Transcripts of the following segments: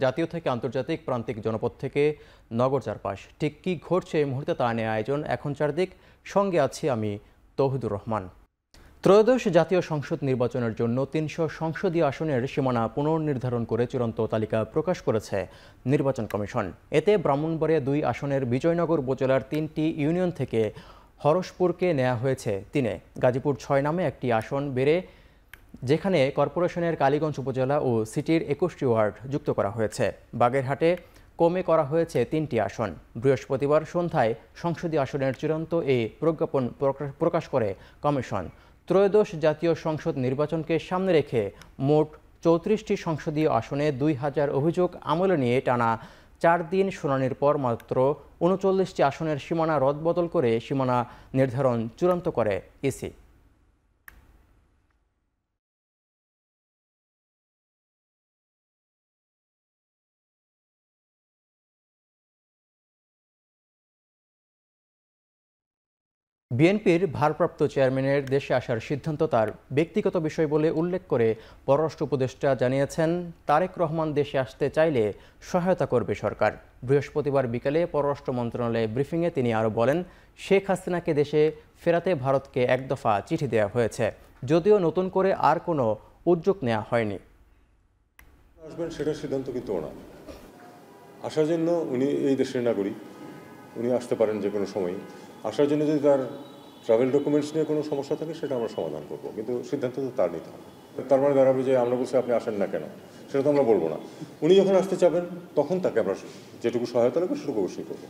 জাতীয় থেকে আন্তর্জাতিক প্রান্তিক জনপদ থেকে নগর চারপাশ। ঠিক কী ঘটছে এই মুহূর্তে তা নিয়ে আয়োজন এখন চারদিক। সঙ্গে আছি আমি তৌহিদুর রহমান। ত্রয়োদশ জাতীয় সংসদ নির্বাচনের জন্য ৩০০ সংসদীয় আসনের সীমানা পুনর্নির্ধারণ করে চূড়ান্ত তালিকা প্রকাশ করেছে নির্বাচন কমিশন। এতে ব্রাহ্মণবাড়িয়া ২ আসনের বিজয়নগর উপজেলার ৩টি ইউনিয়ন থেকে হরসপুরকে নেওয়া হয়েছে ৩-এ। গাজীপুর ৬ নামে একটি আসন বেড়ে যেখানে কর্পোরেশনের কালীগঞ্জ উপজেলা ও সিটির ২১টি ওয়ার্ড যুক্ত করা হয়েছে। বাগেরহাটে কমে করা হয়েছে ৩টি আসন। বৃহস্পতিবার সন্ধ্যায় সংসদীয় আসনের চূড়ান্ত এই প্রজ্ঞাপন প্রকাশ করে কমিশন। ত্রয়োদশ জাতীয় সংসদ নির্বাচনকে সামনে রেখে মোট ৩৪টি সংসদীয় আসনে ২,০০০ অভিযোগ আমলে নিয়ে টানা ৪ দিন শুনানির পর মাত্র ৩৯টি আসনের সীমানা রদবদল করে সীমানা নির্ধারণ চূড়ান্ত করে ইসি। বিএনপির ভারপ্রাপ্ত চেয়ারম্যানের দেশে আসার সিদ্ধান্ত তার ব্যক্তিগত বিষয় বলে উল্লেখ করে পররাষ্ট্র উপদেষ্টা জানিয়েছেন, তারেক রহমান দেশে আসতে চাইলে সহায়তা করবে সরকার। বৃহস্পতিবার বিকেলে পররাষ্ট্র মন্ত্রণালয়ে ব্রিফিংয়ে তিনি আরও বলেন, শেখ হাসিনাকে দেশে ফেরাতে ভারতকে এক দফা চিঠি দেওয়া হয়েছে, যদিও নতুন করে আর কোনো উদ্যোগ নেওয়া হয়নি। আসবেন সেটার সিদ্ধান্ত কিন্তু ওনার। আসার জন্য উনি এই দেশের নাগরিক, উনি আসতে পারেন যে কোনো সময়। আসার জন্য যদি তার ট্রাভেল ডকুমেন্টস নিয়ে কোনো সমস্যা থাকে সেটা আমরা সমাধান করবো, কিন্তু সিদ্ধান্ত তো তার নিতে হবে। তার মানে দাঁড়াবে যে আমরা বলছি আপনি আসেন না কেন, সেটা তো আমরা বলবো না। উনি যখন আসতে চাবেন তখন তাকে আমরা যেটুকু সহায়তা লাগবে সেটুকু অবশ্যই করবো।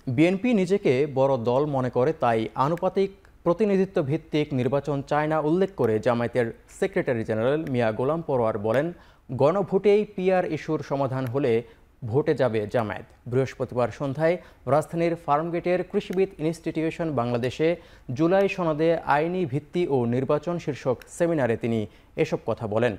বিএনপি নিজেকে বড় দল মনে করে, তাই আনুপাতিক প্রতিনিধিত্ব ভিত্তিক নির্বাচন চায় না উল্লেখ করে জামায়াতের সেক্রেটারি জেনারেল মিয়া গোলাম পরোয়ার বলেন, গণভোটেই পিআর ইস্যুর সমাধান হলে ভোটে যাবে জামায়াত। বৃহস্পতিবার সন্ধ্যায় রাজধানীর ফার্মগেটের কৃষিবিদ ইনস্টিটিউশন বাংলাদেশে জুলাই সনদে আইনি ভিত্তি ও নির্বাচন শীর্ষক সেমিনারে তিনি এসব কথা বলেন।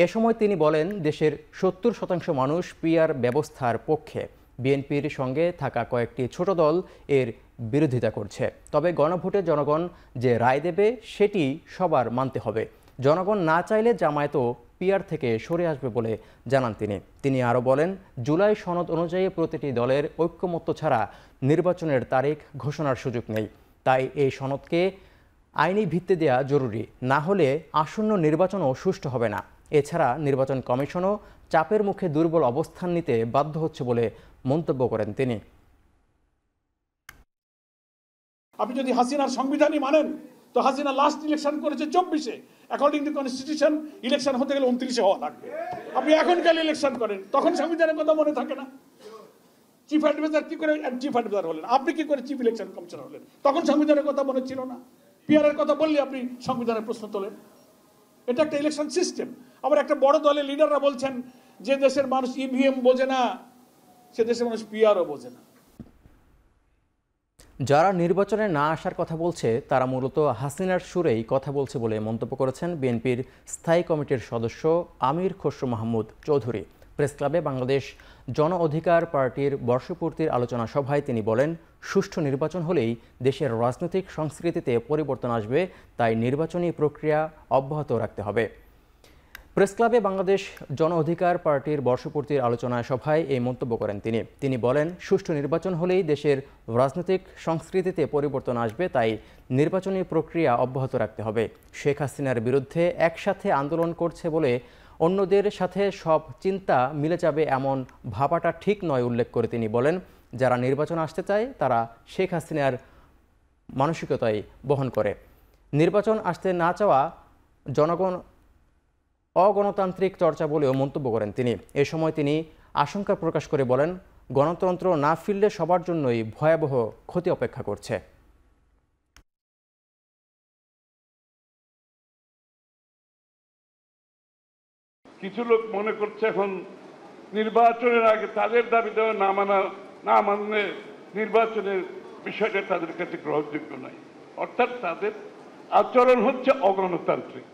এ সময় তিনি বলেন, দেশের ৭০% মানুষ পিআর ব্যবস্থার পক্ষে। বিএনপির সঙ্গে থাকা কয়েকটি ছোট দল এর বিরোধিতা করছে। তবে গণভোটে জনগণ যে রায় দেবে সেটি সবার মানতে হবে। জনগণ না চাইলে জামায়াতও পিআর থেকে সরে আসবে বলে জানান তিনি আরও বলেন, জুলাই সনদ অনুযায়ী প্রতিটি দলের ঐক্যমত্য ছাড়া নির্বাচনের তারিখ ঘোষণার সুযোগ নেই। তাই এই সনদকে আইনি ভিত্তি দেওয়া জরুরি, না হলে আসন্ন নির্বাচনও সুষ্ঠু হবে না। এছাড়া নির্বাচন কমিশনও চাপের মুখে দুর্বল অবস্থান নিতে বাধ্য হচ্ছে বলে মন্তব্য করেন তিনি। আপনি যদি হাসিনার সংবিধানই মানেন, তো হাসিনা লাস্ট ইলেকশন করেছে 24-এ, অ্যাকর্ডিং টু কনস্টিটিউশন ইলেকশন হতে গেলে 29-এ হওয়া লাগবে। আপনি এখনকার ইলেকশন করেন, তখন সংবিধানের কথা মনে থাকে না। চিফ অ্যাডভাইজার কি করে চিফ অ্যাডভাইজার হলেন, আপনি কি করে চিফ ইলেকশন কমিশনার হলেন, তখন সংবিধানের কথা মনে ছিল না। পিআরের কথা বললে আপনি সংবিধানের প্রশ্ন তোলেন। এটা একটা ইলেকশন সিস্টেম। আবার একটা বড় দলের লিডাররা বলছেন যে দেশের মানুষ ইভিএম বোঝে না, সে দেশের মানুষ পিআরও বোঝে না। যারা নির্বাচনে না আসার কথা বলছে তারা মূলত হাসিনার সুরেই কথা বলছে বলে মন্তব্য করেছেন বিএনপির স্থায়ী কমিটির সদস্য আমির খসরু মাহমুদ চৌধুরী। প্রেসক্লাবে বাংলাদেশ জন অধিকার পার্টির বর্ষপূর্তির আলোচনা সভায় তিনি বলেন, সুষ্ঠু নির্বাচন হলেই দেশের রাজনৈতিক সংস্কৃতিতে পরিবর্তন আসবে, তাই নির্বাচনী প্রক্রিয়া অব্যাহত রাখতে হবে। প্রেসক্লাবে বাংলাদেশ জন অধিকার পার্টির বর্ষপূর্তির আলোচনা সভায় এই মন্তব্য করেন তিনি বলেন, সুষ্ঠু নির্বাচন হলেই দেশের রাজনৈতিক সংস্কৃতিতে পরিবর্তন আসবে, তাই নির্বাচনী প্রক্রিয়া অব্যাহত রাখতে হবে। শেখ হাসিনার বিরুদ্ধে একসাথে আন্দোলন করছে বলে অন্যদের সাথে সব চিন্তা মিলে যাবে এমন ভাবাটা ঠিক নয় উল্লেখ করে তিনি বলেন, যারা নির্বাচন আসতে চায় তারা শেখ হাসিনার মানসিকতাই বহন করে। নির্বাচন আসতে না চাওয়া জনগণ অগণতান্ত্রিক চর্চা বলেও মন্তব্য করেন তিনি। এ সময় তিনি আশঙ্কা প্রকাশ করে বলেন, গণতন্ত্র না ফিরলে সবার জন্যই ভয়াবহ ক্ষতি অপেক্ষা করছে। কিছু লোক মনে করছে এখন নির্বাচনের আগে তাদের দাবি দেওয়া না মানলে নির্বাচনের বিষয়টা তাদের কাছে গ্রহণযোগ্য নয়। অর্থাৎ তাদের আচরণ হচ্ছে অগণতান্ত্রিক।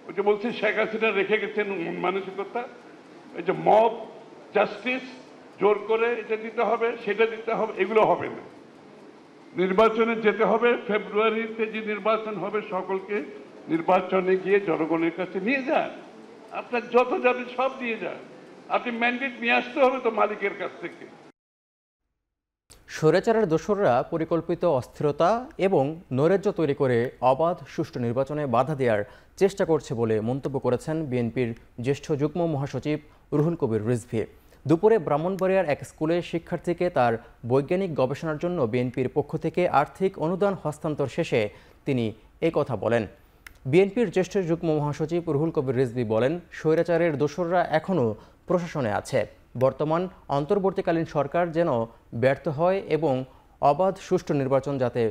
ওই যে বলছি শেখ হাসিনা রেখে গেছেন মানসিকতা, এই যে মব জাস্টিস, জোর করে এটা দিতে হবে সেটা দিতে হবে, এগুলো হবে না। নির্বাচনে যেতে হবে, ফেব্রুয়ারিতে যে নির্বাচন হবে সকলকে নির্বাচনে গিয়ে জনগণের কাছে নিয়ে যান। আপনার যত যাবে সব দিয়ে যান, আপনি ম্যান্ডেট নিয়ে আসতে হবে তো মালিকের কাছ থেকে। স্বৈরাচারের দোসররা পরিকল্পিত অস্থিরতা এবং নৈরাজ্য তৈরি করে অবাধ সুষ্ঠু নির্বাচনে বাধা দেওয়ার চেষ্টা করছে বলে মন্তব্য করেছেন বিএনপির জ্যেষ্ঠ যুগ্ম মহাসচিব রুহুল কবির রিজভী। দুপুরে ব্রাহ্মণবাড়িয়ার এক স্কুলে শিক্ষার্থীকে তার বৈজ্ঞানিক গবেষণার জন্য বিএনপির পক্ষ থেকে আর্থিক অনুদান হস্তান্তর শেষে তিনি এই কথা বলেন। বিএনপির জ্যেষ্ঠ যুগ্ম মহাসচিব রুহুল কবির রিজভী বলেন, স্বৈরাচারের দোসররা এখনও প্রশাসনে আছে। বর্তমান অন্তর্বর্তীকালীন সরকার যেন ব্যর্থ হয় এবং অবাধ সুষ্ঠু নির্বাচন যাতে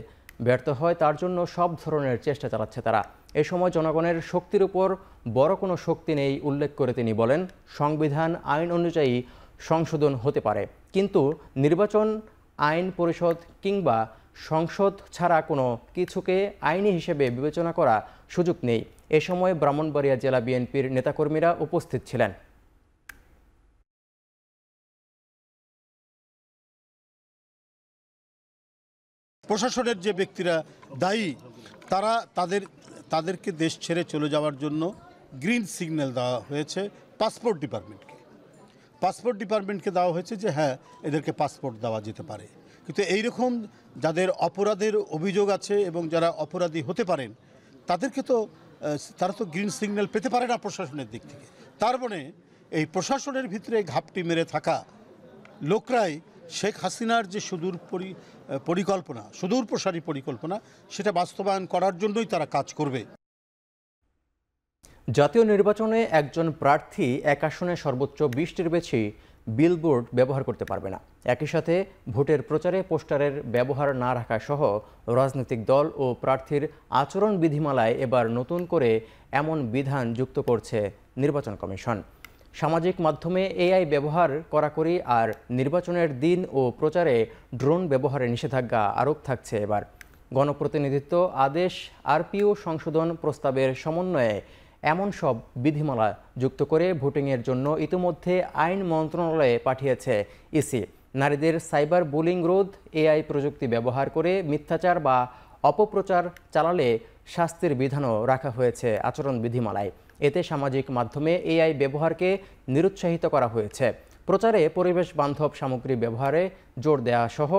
ব্যর্থ হয় তার জন্য সব ধরনের চেষ্টা চালাচ্ছে তারা। এ সময় জনগণের শক্তির উপর বড় কোনো শক্তি নেই উল্লেখ করে তিনি বলেন, সংবিধান আইন অনুযায়ী সংশোধন হতে পারে, কিন্তু নির্বাচন আইন পরিষদ কিংবা সংসদ ছাড়া কোনো কিছুকে আইনি হিসেবে বিবেচনা করা সুযোগ নেই। এ সময় ব্রাহ্মণবাড়িয়া জেলা বিএনপির নেতাকর্মীরা উপস্থিত ছিলেন। প্রশাসনের যে ব্যক্তিরা দায়ী তারা তাদেরকে দেশ ছেড়ে চলে যাওয়ার জন্য গ্রিন সিগন্যাল দেওয়া হয়েছে পাসপোর্ট ডিপার্টমেন্টকে দেওয়া হয়েছে যে হ্যাঁ এদেরকে পাসপোর্ট দেওয়া যেতে পারে। কিন্তু এইরকম যাদের অপরাধের অভিযোগ আছে এবং যারা অপরাধী হতে পারেন তারা তো গ্রিন সিগন্যাল পেতে পারে না প্রশাসনের দিক থেকে। তার মানে এই প্রশাসনের ভিতরে ঘাপটি মেরে থাকা লোকরাই শেখ হাসিনার যে সুদূরপ্রসারী পরিকল্পনা সেটা বাস্তবায়ন করার জন্যই তারা কাজ করবে। জাতীয় নির্বাচনে একজন প্রার্থী এক আসনে সর্বোচ্চ 20টির বেশি বিলবোর্ড ব্যবহার করতে পারবে না। একই সাথে ভোটের প্রচারে পোস্টারের ব্যবহার না রাখা সহ রাজনৈতিক দল ও প্রার্থীর আচরণ বিধিমালায় এবার নতুন করে এমন বিধান যুক্ত করছে নির্বাচন কমিশন। সামাজিক মাধ্যমে এআই ব্যবহার কড়াকড়ি আর নির্বাচনের দিন ও প্রচারে ড্রোন ব্যবহারে নিষেধাজ্ঞা আরোপ থাকছে এবার। গণপ্রতিনিধিত্ব আদেশ আরপিও সংশোধন প্রস্তাবের সমন্বয়ে এমন সব বিধিমালা যুক্ত করে ভোটিংয়ের জন্য ইতিমধ্যে আইন মন্ত্রণালয়ে পাঠিয়েছে ইসি। নারীদের সাইবার বুলিং রোধ, এআই প্রযুক্তি ব্যবহার করে মিথ্যাচার বা অপপ্রচার চালালে শাস্তির বিধানও রাখা হয়েছে আচরণ বিধিমালায়। এতে সামাজিক মাধ্যমে এআই ব্যবহারকে নিরুৎসাহিত করা হয়েছে। প্রচারে পরিবেশ বান্ধব সামগ্রী ব্যবহারে জোর দেওয়া সহ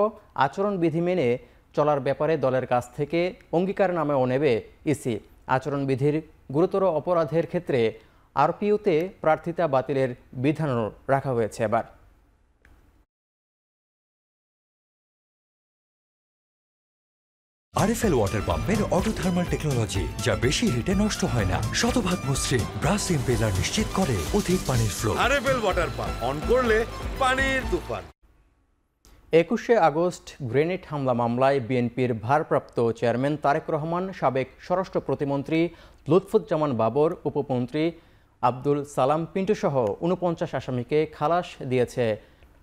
আচরণবিধি মেনে চলার ব্যাপারে দলের কাছ থেকে অঙ্গীকারনামাও নেবে ইসি। আচরণবিধির গুরুতর অপরাধের ক্ষেত্রে আরপিওতে প্রার্থিতা বাতিলের বিধানও রাখা হয়েছে এবার। আরএফএল ওয়াটার পাম্পের অটো থার্মাল টেকনোলজি, যা বেশি হিটে নষ্ট হয় না, শতভাগ মসৃণ ব্রাশ ইম্পেলার নিশ্চিত করে অধিক পানির flow. RFL water pump on করলে পানির তুফান। 21শে আগস্ট গ্রেনেড হামলা মামলায় বিএনপির ভারপ্রাপ্ত চেয়ারম্যান তারেক রহমান, সাবেক স্বরাষ্ট্র প্রতিমন্ত্রী লুৎফুজ্জামান বাবর, উপমন্ত্রী আব্দুল সালাম পিন্টু সহ 49 আসামিকে খালাস দিয়েছে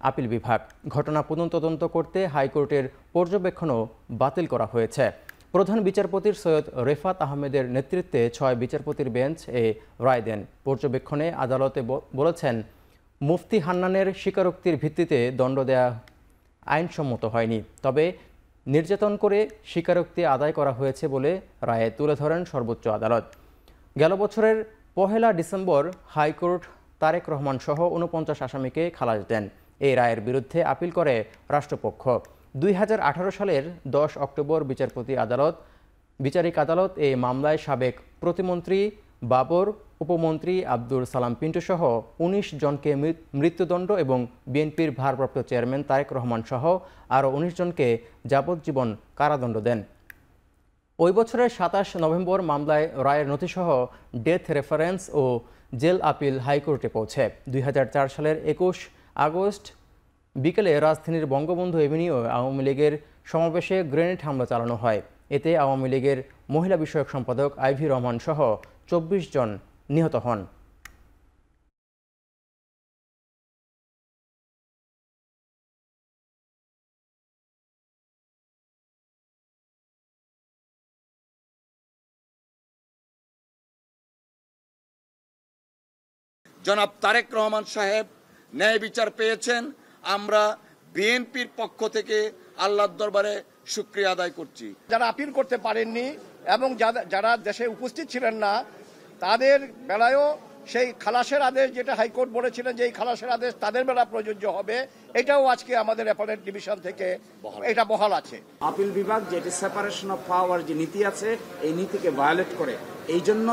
আপিল বিভাগ। ঘটনা তদন্ত করতে হাইকোর্টের পর্যবেক্ষণও বাতিল করা হয়েছে। প্রধান বিচারপতির সৈয়দ রেফাত আহমেদের নেতৃত্বে 6 বিচারপতির বেঞ্চ এ রায় দেন। পর্যবেক্ষণে আদালতে বলেছেন, মুফতি হান্নানের স্বীকারোক্তির ভিত্তিতে দণ্ড দেয়া আইনসম্মত হয়নি, তবে নির্যাতন করে স্বীকারোক্তি আদায় করা হয়েছে বলে রায়ে তুলে ধরেন সর্বোচ্চ আদালত। গেল বছরের 1 ডিসেম্বর হাইকোর্ট তারেক রহমান সহ 49 আসামিকে খালাস দেন। এই রায়ের বিরুদ্ধে আপিল করে রাষ্ট্রপক্ষ। 2018 সালের 10 অক্টোবর বিচারিক আদালত এই মামলায় সাবেক প্রতিমন্ত্রী বাবর, উপমন্ত্রী আব্দুল সালাম পিন্টু সহ 19 জনকে মৃত্যুদণ্ড এবং বিএনপির ভারপ্রাপ্ত চেয়ারম্যান তারেক রহমান সহ আরও 19 জনকে যাবজ্জীবন কারাদণ্ড দেন। ওই বছরের 27 নভেম্বর মামলায় রায়ের নথিসহ ডেথ রেফারেন্স ও জেল আপিল হাইকোর্টে পৌঁছে। 2004 সালের 21 আগস্ট বিকেলে রাজধানীর বঙ্গবন্ধু এভিনিউ আওয়ামী লীগের সমাবেশে গ্রেনেড হামলা চালানো হয়। এতে আওয়ামী লীগের মহিলা বিষয়ক সম্পাদক আইভি রহমান সহ 24 জন নিহত হন। জনাব তারেক রহমান সাহেব ন্যায় বিচার পেয়েছেন। আমরা বিএনপির পক্ষ থেকে আল্লাহর দরবারে শুকরিয়া আদায় করছি। যারা আপিল করতে পারেননি এবং যারা দেশে উপস্থিত ছিলেন না, তাদের বেলায়ও সেই খালাসের আদেশ যেটা হাইকোর্ট বলেছিলেন যে এই খালাসের আদেশ তাদের বেলা প্রযোজ্য হবে, এটাও আজকে আমাদের অ্যাপেলেট ডিভিশন থেকে এটা বহাল আছে। আপিল বিভাগ যেটি সেপারেশন অফ পাওয়ার যে নীতি আছে এই নীতিকে ভায়োলেট করে, এই জন্য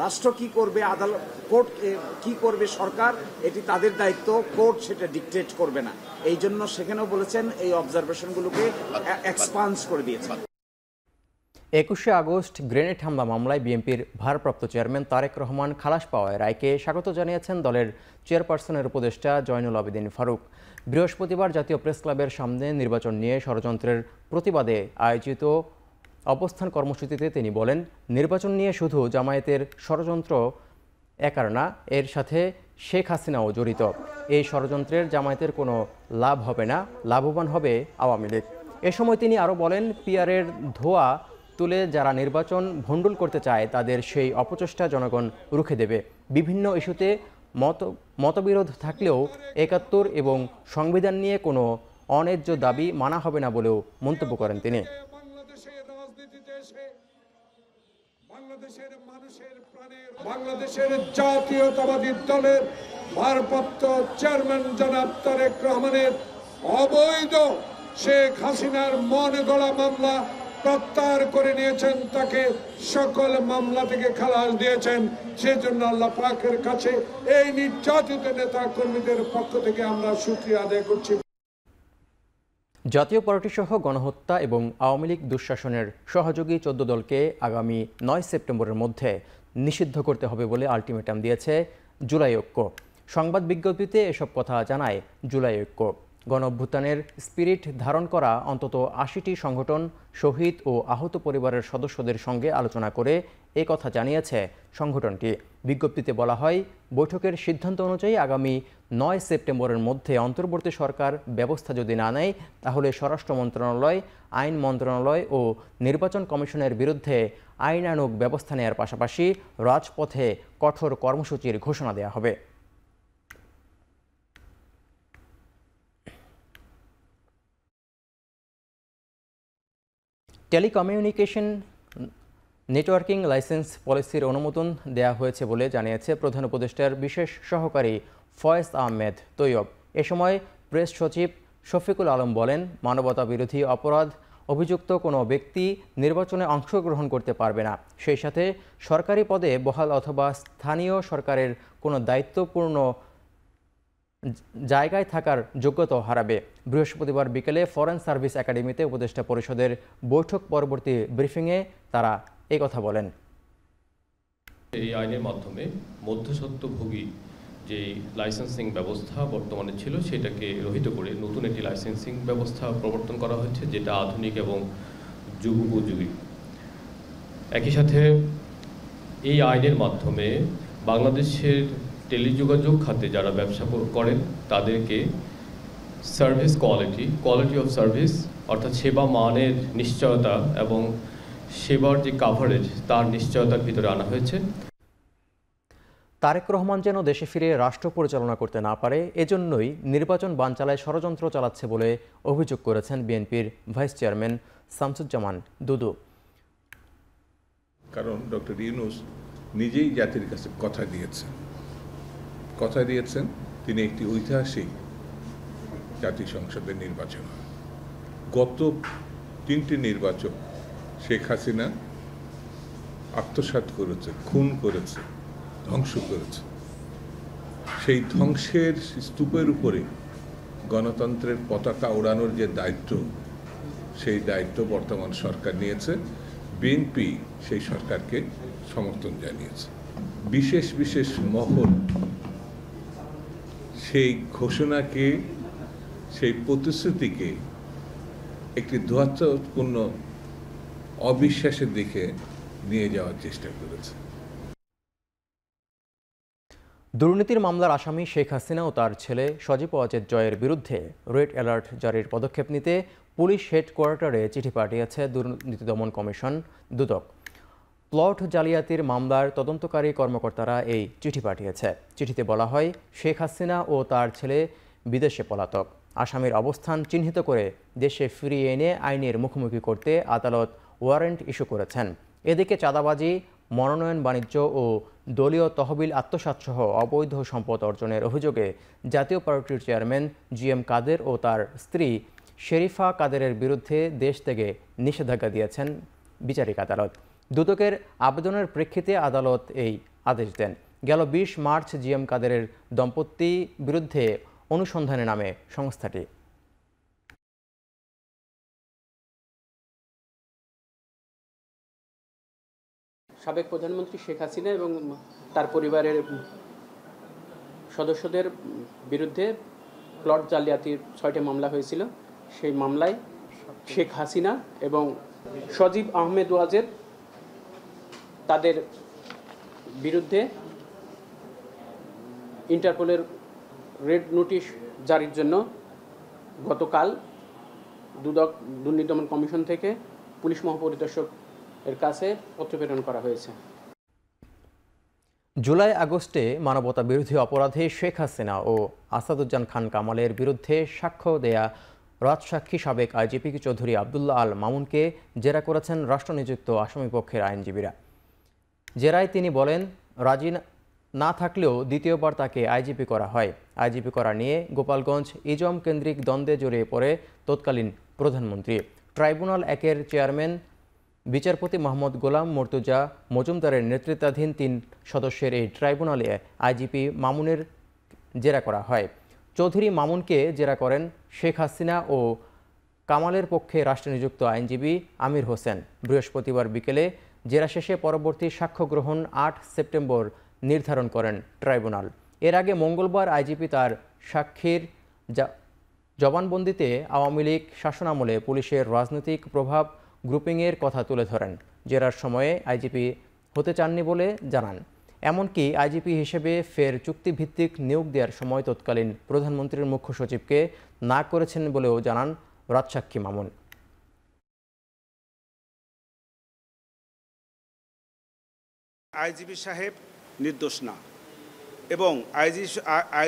রাষ্ট্র কি করবে, আদালত কোর্ট কি করবে, সরকার এটি তাদের দায়িত্ব, কোর্ট সেটা ডিকটেট করবে না। এই জন্য সেখানেও বলেছেন এই অবজারভেশনগুলোকে এক্সপান্স করে দিয়েছেন। 21শে আগস্ট গ্রেনেড হামলা মামলায় বিএনপির ভারপ্রাপ্ত চেয়ারম্যান তারেক রহমান খালাস পাওয়ায় রায়কে স্বাগত জানিয়েছেন দলের চেয়ারপারসনের উপদেষ্টা জয়নুল আবেদিন ফারুক। বৃহস্পতিবার জাতীয় প্রেস ক্লাবের সামনে নির্বাচন নিয়ে ষড়যন্ত্রের প্রতিবাদে আয়োজিত অবস্থান কর্মসূচিতে তিনি বলেন, নির্বাচন নিয়ে শুধু জামায়াতের ষড়যন্ত্র একার না, এর সাথে শেখ হাসিনাও জড়িত। এই ষড়যন্ত্রের জামায়াতের কোনো লাভ হবে না, লাভবান হবে আওয়ামী লীগ। এ সময় তিনি আরও বলেন, পিআরের ধোয়া তুলে যারা নির্বাচন ভণ্ডুল করতে চায় তাদের সেই অপচেষ্টা জনগণ রুখে দেবে। বিভিন্ন ইস্যুতে মতবিরোধ থাকলেও ৭১ এবং সংবিধান নিয়ে কোনো অন্যায্য দাবি মানা হবে না বলেও মন্তব্য করেন তিনি। বাংলাদেশের জাতীয়তাবাদী দলের ভারপ্রাপ্ত চেয়ারম্যান জনাব তারেক রহমানের অবৈধ শেখ হাসিনার মনে গড়া মামলা প্রত্যাহার করে নিয়েছেন, তাকে সকল মামলা থেকে খালাস দিয়েছেন। সেজন্য আল্লাহ পাকের কাছে এই নির্যাতিত নেতা কর্মীদের পক্ষ থেকে আমরা শুকরিয়া আদায় করছি। জাতীয় পার্টিসহ গণহত্যা এবং আওয়ামী লীগ দুঃশাসনের সহযোগী ১৪ দলকে আগামী ৯ সেপ্টেম্বরের মধ্যে নিষিদ্ধ করতে হবে বলে আলটিমেটাম দিয়েছে জুলাই ঐক্য। সংবাদ বিজ্ঞপ্তিতে এসব কথা জানায় জুলাই ঐক্য। গণঅভ্যুত্থানের স্পিরিট ধারণ করা অন্তত ৮০টি সংগঠন শহীদ ও আহত পরিবারের সদস্যদের সঙ্গে আলোচনা করে এ কথা জানিয়েছে সংগঠনটি। বিজ্ঞপ্তিতে বলা হয়, বৈঠকের সিদ্ধান্ত অনুযায়ী আগামী ৯ সেপ্টেম্বরের মধ্যে অন্তর্বর্তী সরকার ব্যবস্থা যদি না নেয় তাহলে স্বরাষ্ট্র মন্ত্রণালয়, আইন মন্ত্রণালয় ও নির্বাচন কমিশনের বিরুদ্ধে আইনানুগ ব্যবস্থা নেওয়ার পাশাপাশি রাজপথে কঠোর কর্মসূচির ঘোষণা দেওয়া হবে। টেলিকমিউনিকেশন নেটওয়ার্কিং লাইসেন্স পলিসির অনুমোদন দেওয়া হয়েছে বলে জানিয়েছে প্রধান উপদেষ্টার বিশেষ সহকারী ফয়েজ আহমেদ তৈয়ব। এ সময় প্রেস সচিব শফিকুল আলম বলেন, মানবতা বিরোধী অপরাধ অভিযুক্ত কোনো ব্যক্তি নির্বাচনে অংশগ্রহণ করতে পারবে না। সেই সাথে সরকারি পদে বহাল অথবা স্থানীয় সরকারের কোনো দায়িত্বপূর্ণ জায়গায় থাকার যোগ্যতা হারাবে। বৃহস্পতিবার বিকেলে ফরেন সার্ভিস একাডেমিতে উপদেষ্টা পরিষদের বৈঠক পরবর্তী ব্রিফিংয়ে তারা এই কথা বলেন। এই আইনের মাধ্যমে মধ্যস্বত্বভোগী যে লাইসেন্সিং ব্যবস্থা বর্তমানে ছিল সেটাকে রহিত করে নতুন একটি লাইসেন্সিং ব্যবস্থা প্রবর্তন করা হচ্ছে, যেটা আধুনিক এবং যুগোপযোগী। একই সাথে এই আইনের মাধ্যমে বাংলাদেশের টেলিযোগাযোগ খাতে যারা ব্যবসা করেন তাদেরকে সার্ভিস কোয়ালিটি অফ সার্ভিস অর্থাৎ সেবা মানের নিশ্চয়তা এবং সেবার যে কাভারেজ তার নিশ্চয়তার ভিতরে আনা হয়েছে। তারেক রহমান যেন দেশে ফিরে রাষ্ট্র পরিচালনা করতে না পারে, এজন্যই নির্বাচন বানচালায় ষড়যন্ত্র চালাচ্ছে বলে অভিযোগ করেছেন বিএনপির ভাইস চেয়ারম্যান শামসুজ্জামান দুদু। কারণ ডক্টর ইউনূস নিজেই জাতির কাছে কথা দিয়েছেন তিনি একটি ঐতিহাসিক জাতীয় সংসদের নির্বাচন। গত 3টি নির্বাচন শেখ হাসিনা আত্মসাৎ করেছে, খুন করেছে, ধ্বংস করেছে। সেই ধ্বংসের স্তূপের উপরে গণতন্ত্রের পতাকা ওড়ানোর যে দায়িত্ব, সেই দায়িত্ব বর্তমান সরকার নিয়েছে। বিএনপি সেই সরকারকে সমর্থন জানিয়েছে। বিশেষ বিশেষ মহল সেই ঘোষণাকে, সেই প্রতিশ্রুতিকে একটি ধোঁয়াচ্ছাপূর্ণ অবিশ্বাসের দিকে নিয়ে যাওয়ার চেষ্টা করেছে। দুর্নীতির মামলার আসামি শেখ হাসিনা ও তার ছেলে সজীব ওয়াজেদ জয়ের বিরুদ্ধে রেড অ্যালার্ট জারির পদক্ষেপ নিতে পুলিশ হেডকোয়ার্টারে চিঠি পাঠিয়েছে দুর্নীতি দমন কমিশন দুদক। প্লট জালিয়াতির মামলার তদন্তকারী কর্মকর্তারা এই চিঠি পাঠিয়েছে। চিঠিতে বলা হয়, শেখ হাসিনা ও তার ছেলে বিদেশে পলাতক। আসামির অবস্থান চিহ্নিত করে দেশে ফিরিয়ে এনে আইনের মুখোমুখি করতে আদালত ওয়ারেন্ট ইস্যু করেছেন। এদিকে চাঁদাবাজি, মনোনয়ন বাণিজ্য ও দলীয় তহবিল আত্মসাৎসহ অবৈধ সম্পদ অর্জনের অভিযোগে জাতীয় পার্টির চেয়ারম্যান GM কাদের ও তার স্ত্রী শেরিফা কাদেরের বিরুদ্ধে দেশ থেকে নিষেধাজ্ঞা দিয়েছেন বিচারিক আদালত। দুদকের আবেদনের প্রেক্ষিতে আদালত এই আদেশ দেন। গেল 20 মার্চ GM কাদেরের দম্পতি বিরুদ্ধে অনুসন্ধানে নামে সংস্থাটি। সাবেক প্রধানমন্ত্রী শেখ হাসিনা এবং তার পরিবারের সদস্যদের বিরুদ্ধে প্লট জালিয়াতির 6টি মামলা হয়েছিল। সেই মামলায় শেখ হাসিনা এবং সজীব আহমেদ ওয়াজেদ তাদের বিরুদ্ধে ইন্টারপোলের রেড নোটিশ জারির জন্য গতকাল দুদক দুর্নীতি দমন কমিশন থেকে পুলিশ মহাপরিদর্শক এর কাছে পত্র প্রেরণ করা হয়েছে। জুলাই আগস্টে মানবতা বিরোধী অপরাধে শেখ হাসিনা ও আসাদুজ্জামান খান কামালের বিরুদ্ধে সাক্ষ্য দেয়া রাজসাক্ষী সাবেক IGP চৌধুরী আবদুল্লাহ আল মামুনকে জেরা করেছেন রাষ্ট্রনিযুক্ত আসামিপক্ষের আইনজীবীরা। জেরায় তিনি বলেন, রাজি না থাকলেও দ্বিতীয়বার তাকে IGP করা হয়। IGP করা নিয়ে গোপালগঞ্জ ইজম কেন্দ্রিক দ্বন্দ্বে জড়িয়ে পড়ে তৎকালীন প্রধানমন্ত্রী। ট্রাইব্যুনাল 1-এর চেয়ারম্যান বিচারপতি মোহাম্মদ গোলাম মর্তুজা মজুমদারের নেতৃত্বাধীন 3 সদস্যের এই ট্রাইব্যুনালে IGP মামুনের জেরা করা হয়। চৌধুরী মামুনকে জেরা করেন শেখ হাসিনা ও কামালের পক্ষে রাষ্ট্রনিযুক্ত আইনজীবী আমির হোসেন। বৃহস্পতিবার বিকেলে জেরা শেষে পরবর্তী সাক্ষ্য গ্রহণ 8 সেপ্টেম্বর নির্ধারণ করেন ট্রাইব্যুনাল। এর আগে মঙ্গলবার IGP তার সাক্ষীর জবানবন্দিতে আওয়ামী লীগ শাসনামলে পুলিশের রাজনৈতিক প্রভাব গ্রুপিংয়ের কথা তুলে ধরেন। জেরার সময়ে IGP হতে চাননি বলে জানান। এমনকি IGP হিসেবে ফের চুক্তিভিত্তিক নিয়োগ দেওয়ার সময় তৎকালীন প্রধানমন্ত্রীর মুখ্য সচিবকে না করেছেন বলেও জানান রাজসাক্ষী মামুন। IGP সাহেব নির্দোষ না এবং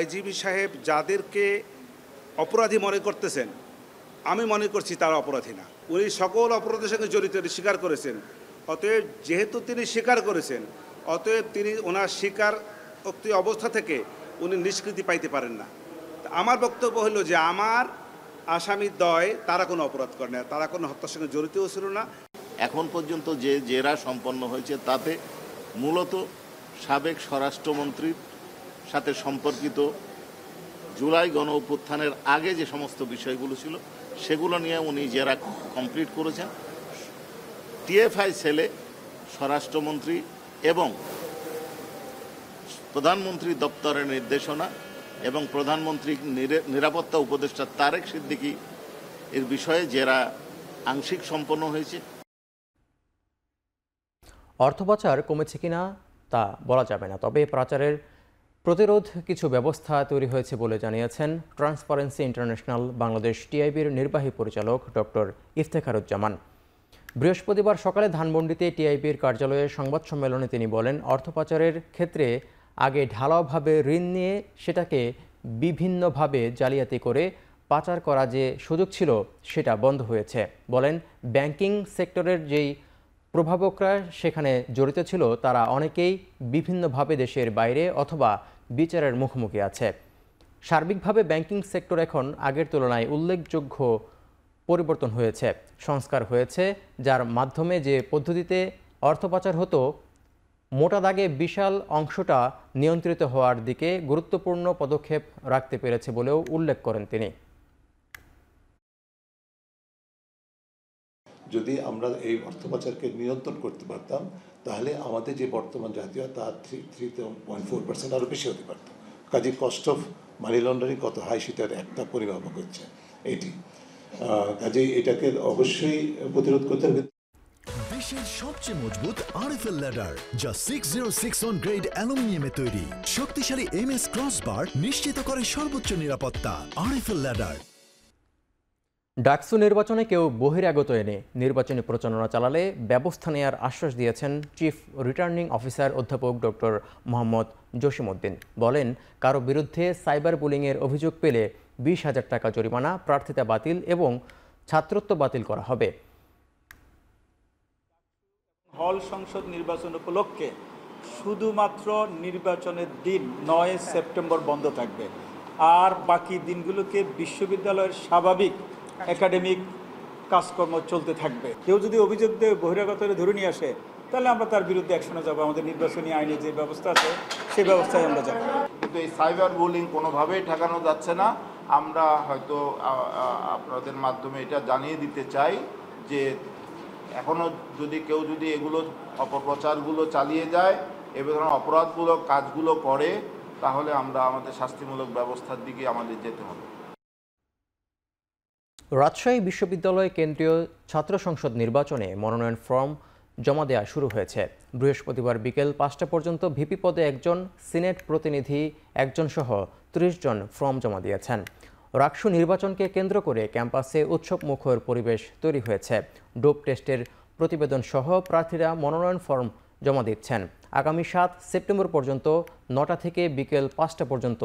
IGP সাহেব যাদেরকে অপরাধী মনে করতেছেন আমি মনে করছি তারা অপরাধী না। উনি সকল অপরাধের সঙ্গে জড়িত স্বীকার করেছেন। অতএব যেহেতু তিনি স্বীকার করেছেন, অতএব তিনি ওনার স্বীকারোক্তি অবস্থা থেকে উনি নিষ্কৃতি পাইতে পারেন না। আমার বক্তব্য হলো যে আমার আসামি দ্বয় তারা কোনো অপরাধ করে না, তারা কোনো হত্যার সঙ্গে জড়িতও ছিল না। এখন পর্যন্ত যে জেরা সম্পন্ন হয়েছে তাতে মূলত সাবেক স্বরাষ্ট্রমন্ত্রীর সাথে সম্পর্কিত জুলাই গণ অভ্যুত্থানের আগে যে সমস্ত বিষয়গুলো ছিল সেগুলো নিয়ে উনি জেরা কমপ্লিট করেছেন। TFI সেলে স্বরাষ্ট্রমন্ত্রী এবং প্রধানমন্ত্রী দপ্তরের নির্দেশনা এবং প্রধানমন্ত্রী নিরাপত্তা উপদেষ্টা তারেক সিদ্দিকী এর বিষয়ে জেরা আংশিক সম্পন্ন হয়েছে। অর্থ পাচার কমেছে কিনা তা বলা যাবে না, তবে পাচারের প্রতিরোধ কিছু ব্যবস্থা তৈরি হয়েছে বলে জানিয়েছেন ট্রান্সপারেন্সি ইন্টারন্যাশনাল বাংলাদেশ TIBর নির্বাহী পরিচালক ডক্টর ইফতেখারুজ্জামান। বৃহস্পতিবার সকালে ধানমন্ডিতে TIBর কার্যালয়ে সংবাদ সম্মেলনে তিনি বলেন, অর্থ পাচারের ক্ষেত্রে আগে ঢালাওভাবে ঋণ নিয়ে সেটাকে বিভিন্নভাবে জালিয়াতি করে পাচার করা যে সুযোগ ছিল সেটা বন্ধ হয়েছে। বলেন, ব্যাংকিং সেক্টরের যেই প্রভাবকরা সেখানে জড়িত ছিল তারা অনেকেই বিভিন্নভাবে দেশের বাইরে অথবা বিচারের মুখোমুখি আছে। সার্বিকভাবে ব্যাংকিং সেক্টর এখন আগের তুলনায় উল্লেখযোগ্য পরিবর্তন হয়েছে, সংস্কার হয়েছে, যার মাধ্যমে যে পদ্ধতিতে অর্থ পাচার হতো মোটা দাগে বিশাল অংশটা নিয়ন্ত্রিত হওয়ার দিকে গুরুত্বপূর্ণ পদক্ষেপ রাখতে পেরেছে বলেও উল্লেখ করেন তিনি। যদি আমরা এই অর্থ পাচারকে নিয়ন্ত্রণ করতে পারতাম তাহলে আমাদের যে বর্তমান জাতীয় তার 3.4% আরও বেশি হতে পারত। কাজে কস্ট অফ মানি লন্ডারিং কত হাই সেটার একটা পরিমাপক হচ্ছে এটি। কাজেই এটাকে অবশ্যই প্রতিরোধ করতে হবে। দেশের সবচেয়ে মজবুত RFL ল্যাডার, যা 606 গ্রেড অ্যালুমিনিয়ামে তৈরি। শক্তিশালী MS ক্রসবার নিশ্চিত করে সর্বোচ্চ নিরাপত্তা। RFL ladder. ডাকসু নির্বাচনে কেউ বহিরাগত এনে নির্বাচনী প্রচারণা চালালে ব্যবস্থা নেওয়ার আশ্বাস দিয়েছেন চিফ রিটার্নিং অফিসার অধ্যাপক ডক্টর মোহাম্মদ জসিমউদ্দিন। বলেন, কারো বিরুদ্ধে সাইবার বুলিংয়ের অভিযোগ পেলে 20,000 টাকা জরিমানা, প্রার্থিতা বাতিল এবং ছাত্রত্ব বাতিল করা হবে। হল সংসদ নির্বাচন উপলক্ষে শুধুমাত্র নির্বাচনের দিন 9 সেপ্টেম্বর বন্ধ থাকবে, আর বাকি দিনগুলোকে বিশ্ববিদ্যালয়ের স্বাভাবিক একাডেমিক কাজকর্ম চলতে থাকবে। কেউ যদি অভিযোগ দিয়ে বহিরাগত ধরে নিয়ে আসে তাহলে আমরা তার বিরুদ্ধে অ্যাকশনে যাব। আমাদের নির্বাচনী আইনে যে ব্যবস্থা আছে সেই ব্যবস্থায় আমরা যাব। কিন্তু এই সাইবার বুলিং কোনোভাবেই ঠেকানো যাচ্ছে না। আমরা হয়তো আপনাদের মাধ্যমে এটা জানিয়ে দিতে চাই যে এখনও যদি এগুলো অপপ্রচারগুলো চালিয়ে যায়, এ ধরনের অপরাধমূলক কাজগুলো করে, তাহলে আমরা আমাদের শাস্তিমূলক ব্যবস্থার দিকে আমাদের যেতে হবে। রাজশাহী বিশ্ববিদ্যালয় কেন্দ্রীয় ছাত্র সংসদ নির্বাচনে মনোনয়ন ফর্ম জমা দেওয়া শুরু হয়েছে। বৃহস্পতিবার বিকেল 5টা পর্যন্ত ভিপি পদে একজন, সিনেট প্রতিনিধি একজন সহ 30 জন ফর্ম জমা দিয়েছেন। রাকসু নির্বাচনকে কেন্দ্র করে ক্যাম্পাসে উৎসব মুখর পরিবেশ তৈরি হয়েছে। ডোপ টেস্টের প্রতিবেদন সহ প্রার্থীরা মনোনয়ন ফর্ম জমা দিচ্ছেন। আগামী 7 সেপ্টেম্বর পর্যন্ত 9টা থেকে বিকেল 5টা পর্যন্ত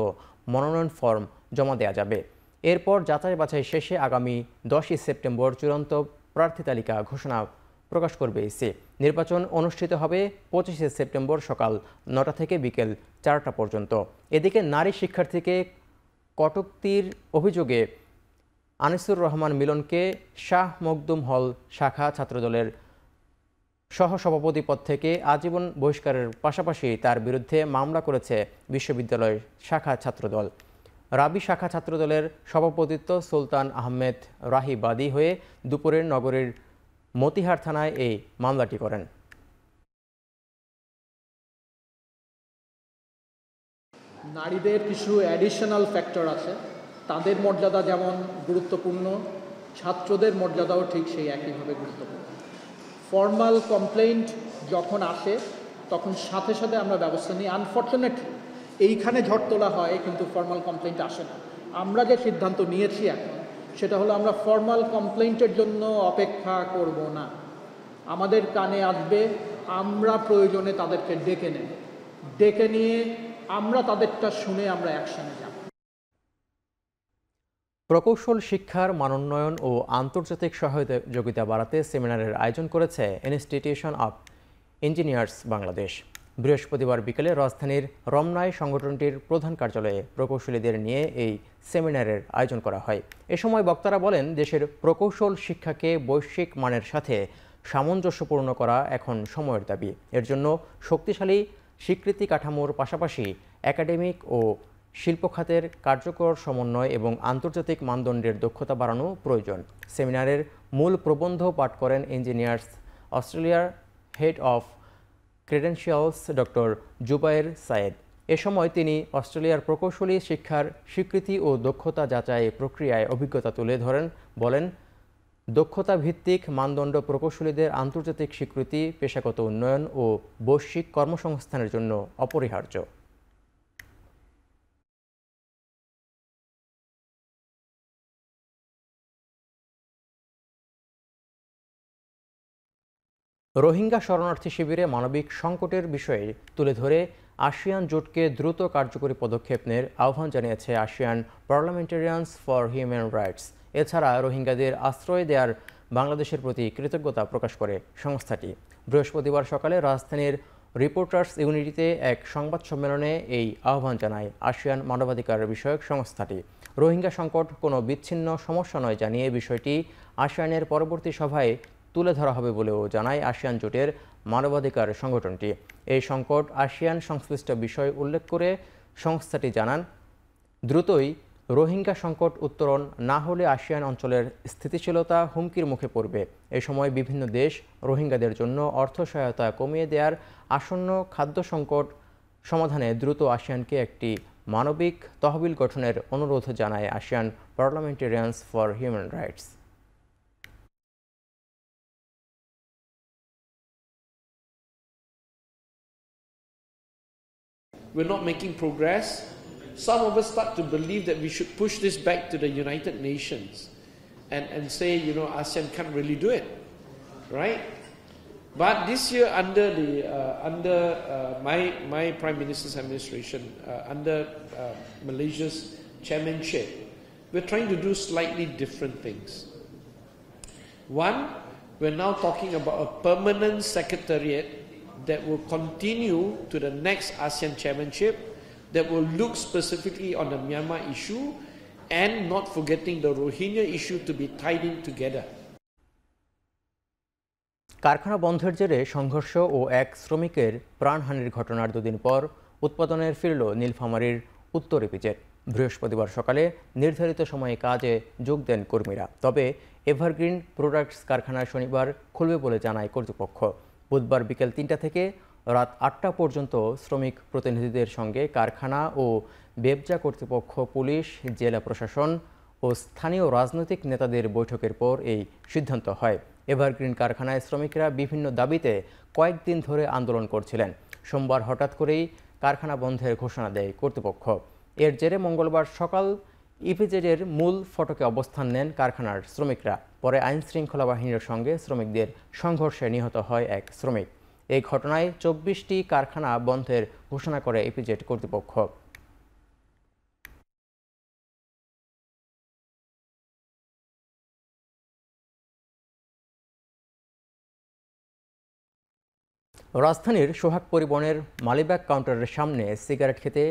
মনোনয়ন ফর্ম জমা দেওয়া যাবে। এরপর যাচাই বাছাই শেষে আগামী 10ই সেপ্টেম্বর চূড়ান্ত প্রার্থী তালিকা ঘোষণা প্রকাশ করবে ইসি। নির্বাচন অনুষ্ঠিত হবে 25শে সেপ্টেম্বর সকাল 9টা থেকে বিকেল 4টা পর্যন্ত। এদিকে নারী শিক্ষার্থীকে কটূক্তির অভিযোগে আনিসুর রহমান মিলনকে শাহ মখদুম হল শাখা ছাত্রদলের সহসভাপতি পদ থেকে আজীবন বহিষ্কারের পাশাপাশি তার বিরুদ্ধে মামলা করেছে বিশ্ববিদ্যালয় শাখা ছাত্রদল। রাবি শাখা ছাত্রদলের সভাপতিত্ব সুলতান আহমেদ রাহি বাদী হয়ে দুপুরে নগরীর মতিহার থানায় এই মামলাটি করেন। নারীদের কিছু অ্যাডিশনাল ফ্যাক্টর আছে, তাদের মর্যাদা যেমন গুরুত্বপূর্ণ, ছাত্রদের মর্যাদাও ঠিক সেই একইভাবে গুরুত্বপূর্ণ। ফর্মাল কমপ্লেইন্ট যখন আসে তখন সাথে সাথে আমরা ব্যবস্থা নিই। আনফর্চুনেটলি এইখানে ঝড় তোলা হয় কিন্তু ফর্মাল কমপ্লেইন্ট আসে না। আমরা যে সিদ্ধান্ত নিয়েছি এখন সেটা হলো আমরা ফর্মাল কমপ্লেইন্টের জন্য অপেক্ষা করব না। আমাদের কানে আসবে, আমরা প্রয়োজনে তাদেরকে ডেকে নিয়ে আমরা তাদেরটা শুনে আমরা অ্যাকশনে যাব। প্রকৌশল শিক্ষার মানোন্নয়ন ও আন্তর্জাতিক সহযোগিতা বাড়াতে সেমিনারের আয়োজন করেছে ইনস্টিটিউশন অব ইঞ্জিনিয়ার্স বাংলাদেশ। বৃহস্পতিবার বিকেলে রাজধানীর রমনায় সংগঠনটির প্রধান কার্যালয়ে প্রকৌশলীদের নিয়ে এই সেমিনারের আয়োজন করা হয়। এ সময় বক্তারা বলেন, দেশের প্রকৌশল শিক্ষাকে বৈশ্বিক মানের সাথে সামঞ্জস্যপূর্ণ করা এখন সময়ের দাবি। এর জন্য শক্তিশালী স্বীকৃতি কাঠামোর পাশাপাশি একাডেমিক ও শিল্প খাতের কার্যকর সমন্বয় এবং আন্তর্জাতিক মানদণ্ডের দক্ষতা বাড়ানো প্রয়োজন। সেমিনারের মূল প্রবন্ধ পাঠ করেন ইঞ্জিনিয়ার্স অস্ট্রেলিয়ার head of credentials doctor Zubair Sayed. এ সময় তিনি অস্ট্রেলিয়ার প্রকৌশলী শিক্ষার স্বীকৃতি ও দক্ষতা যাচাই প্রক্রিয়ায় অভিজ্ঞতা তুলে ধরেন। বলেন, দক্ষতা ভিত্তিক মানদণ্ড প্রকৌশলীদের আন্তর্জাতিক স্বীকৃতি, পেশাগত উন্নয়ন ও বৈশ্বিক কর্মসংস্থানের জন্য অপরিহার্য। রোহিঙ্গা শরণার্থী শিবিরে মানবিক সংকটের বিষয়ে তুলে ধরে আসিয়ান জোটকে দ্রুত কার্যকরী পদক্ষেপ নেওয়ার আহ্বান জানিয়েছে ASEAN parliamentarians for human rights. এছাড়া রোহিঙ্গাদের আশ্রয় দেওয়ার বাংলাদেশের প্রতি কৃতজ্ঞতা প্রকাশ করে সংস্থাটি। বৃহস্পতিবার সকালে রাজধানীর রিপোর্টার্স ইউনিটিতে এক সংবাদ সম্মেলনে এই আহ্বান জানায় আসিয়ান মানবাধিকার বিষয়ক সংস্থাটি। রোহিঙ্গা সংকট কোনো বিচ্ছিন্ন সমস্যা নয় জানিয়ে বিষয়টি আসিয়ানের পরবর্তী সভায় তুলে ধরা হবে বলেও জানায় আসিয়ান জোটের মানবাধিকার সংগঠনটি। এই সংকট আসিয়ান সংশ্লিষ্ট বিষয় উল্লেখ করে সংস্থাটি জানান, দ্রুতই রোহিঙ্গা সংকট উত্তরণ না হলে আসিয়ান অঞ্চলের স্থিতিশীলতা হুমকির মুখে পড়বে। এ সময় বিভিন্ন দেশ রোহিঙ্গাদের জন্য অর্থ সহায়তা কমিয়ে দেওয়ার, আসন্ন খাদ্য সংকট সমাধানে দ্রুত আসিয়ানকে একটি মানবিক তহবিল গঠনের অনুরোধ জানায় ASEAN parliamentarians for human rights. We're not making progress. Some of us start to believe that we should push this back to the United Nations and say, you know, ASEAN can't really do it, right? But this year, under my Prime Minister's administration, under Malaysia's chairmanship, we're trying to do slightly different things. One, We're now talking about a permanent secretariat that will continue to the next ASEAN chairmanship, that will look specifically on the Myanmar issue and not forgetting the Rohingya issue to be tied in together. কারখানা বন্ধের জেরে সংঘর্ষ ও এক শ্রমিকের প্রাণহানির ঘটনার দুদিন পর উৎপাদনের ফিরল নীলফামারীর উত্তর ইপিজেড। বৃহস্পতিবার সকালে নির্ধারিত সময়ে কাজে যোগ দেন কর্মীরা। তবে এভারগ্রিন প্রোডাক্টস কারখানা শনিবার খুলবে বলে জানায় কর্তৃপক্ষ। বুধবার বিকেল ৩টা থেকে রাত ৮টা পর্যন্ত শ্রমিক প্রতিনিধিদের সঙ্গে কারখানা ও বেবজা কর্তৃপক্ষ, পুলিশ, জেলা প্রশাসন ও স্থানীয় রাজনৈতিক নেতাদের বৈঠকের পর এই সিদ্ধান্ত হয়। এভারগ্রিন কারখানায় শ্রমিকরা বিভিন্ন দাবিতে কয়েকদিন ধরে আন্দোলন করছিলেন। সোমবার হঠাৎ করেই কারখানা বন্ধের ঘোষণা দেয় কর্তৃপক্ষ। এর জেরে মঙ্গলবার সকাল ইপিজেডের মূল ফটকে অবস্থান নেন কারখানার শ্রমিকরা। পরে আইনশৃঙ্খলা বাহিনীর সঙ্গে শ্রমিকদের সংঘর্ষে নিহত হয় এক শ্রমিক। এই ঘটনায় ২৪টি কারখানা বন্ধের ঘোষণা করে ইপিজেড কর্তৃপক্ষ। রাজধানীর সোহাগ পরিবহনের মালিবাগ কাউন্টারের সামনে সিগারেট খেতে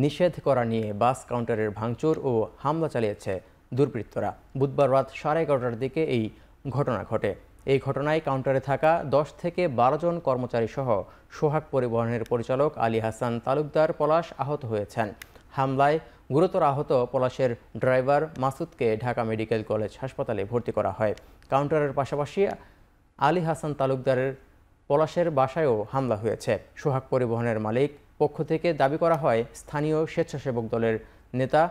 নিষেধ করা নিয়ে বাস কাউন্টারের ভাঙচুর ও হামলা চালিয়েছে দুর্বৃত্তরা। বুধবার রাত 11:30টার দিকে এই ঘটনা ঘটে। এই ঘটনায় কাউন্টারে থাকা 10 থেকে 12 জন কর্মচারী সহ সোহাগ পরিবহনের পরিচালক আলী হাসান তালুকদার পলাশ আহত হয়েছেন। হামলায় গুরুতর আহত পলাশের ড্রাইভার মাসুদকে ঢাকা মেডিকেল কলেজ হাসপাতালে ভর্তি করা হয়। কাউন্টারের পাশাপাশি আলী হাসান তালুকদারের পলাশের বাসায়ও হামলা হয়েছে। সোহাগ পরিবহনের মালিক পক্ষ থেকে দাবি করা হয়, স্থানীয় স্বেচ্ছাসেবক দলের নেতা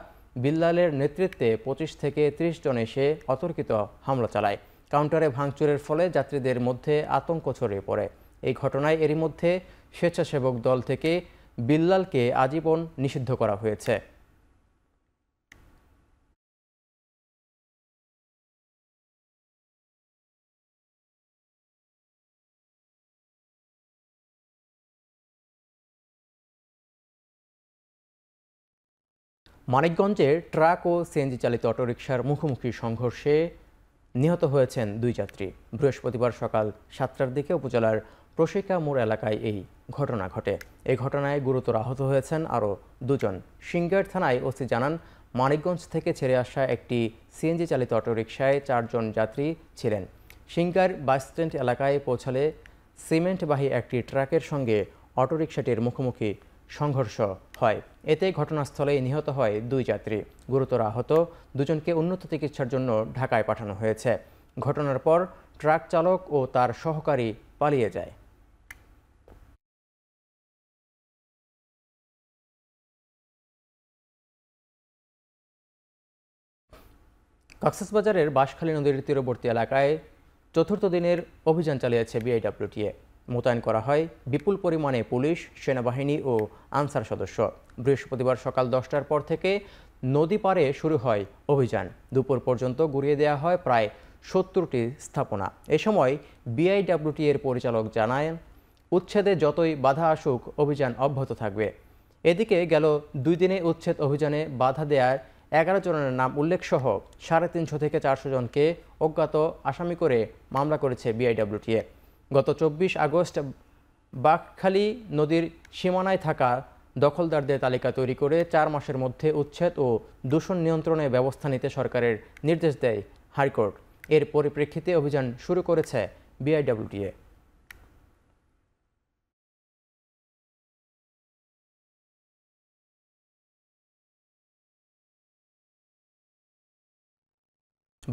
বিল্লালের নেতৃত্বে 25 থেকে 30 জন এসে অতর্কিত হামলা চালায়। কাউন্টারে ভাঙচুরের ফলে যাত্রীদের মধ্যে আতঙ্ক ছড়িয়ে পড়ে। এই ঘটনায় এরই মধ্যে স্বেচ্ছাসেবক দল থেকে বিল্লালকে আজীবন নিষিদ্ধ করা হয়েছে। মানিকগঞ্জে ট্রাক ও সিএনজি চালিত অটোরিকশার মুখোমুখি সংঘর্ষে নিহত হয়েছেন 2 যাত্রী। বৃহস্পতিবার সকাল 7টার দিকে উপজেলার প্রশিকা মোড় এলাকায় এই ঘটনা ঘটে। এই ঘটনায় গুরুতর আহত হয়েছেন আরও 2 জন। সিংগাইর থানায় ওসি জানান, মানিকগঞ্জ থেকে ছেড়ে আসা একটি সিএনজি চালিত অটোরিকশায় 4 জন যাত্রী ছিলেন। সিংগাইর বাসস্ট্যান্ড এলাকায় পৌঁছালে সিমেন্টবাহী একটি ট্রাকের সঙ্গে অটোরিকশাটির মুখোমুখি সংঘর্ষ হয়। এতে ঘটনাস্থলেই নিহত হয় 2 যাত্রী। গুরুতর আহত 2 জনকে উন্নত চিকিৎসার জন্য ঢাকায় পাঠানো হয়েছে। ঘটনার পর ট্রাক চালক ও তার সহকারী পালিয়ে যায়। কক্সবাজারের বাঁশখালী নদীর তীরবর্তী এলাকায় চতুর্থ দিনের অভিযান চালিয়েছে বিআইডব্লিউটিএ। মোতায়েন করা হয় বিপুল পরিমাণে পুলিশ, সেনাবাহিনী ও আনসার সদস্য। বৃহস্পতিবার সকাল 10টার পর থেকে নদী পাড়ে শুরু হয় অভিযান। দুপুর পর্যন্ত গুড়িয়ে দেওয়া হয় প্রায় 70টি স্থাপনা। এ সময় বিআইডব্লিউটিএর পরিচালক জানান, উচ্ছেদে যতই বাধা আসুক অভিযান অব্যাহত থাকবে। এদিকে গেল 2 দিনে উচ্ছেদ অভিযানে বাধা দেয়ার 11 জনের নাম উল্লেখ সহ 350 থেকে 400 জনকে অজ্ঞাত আসামি করে মামলা করেছে বিআইডব্লিউটিএ। গত 24 আগস্ট বাঁকখালী নদীর সীমানায় থাকা দখলদারদের তালিকা তৈরি করে 4 মাসের মধ্যে উচ্ছেদ ও দূষণ নিয়ন্ত্রণে ব্যবস্থা নিতে সরকারের নির্দেশ দেয় হাইকোর্ট। এর পরিপ্রেক্ষিতে অভিযান শুরু করেছে বিআইডব্লিউটিএ।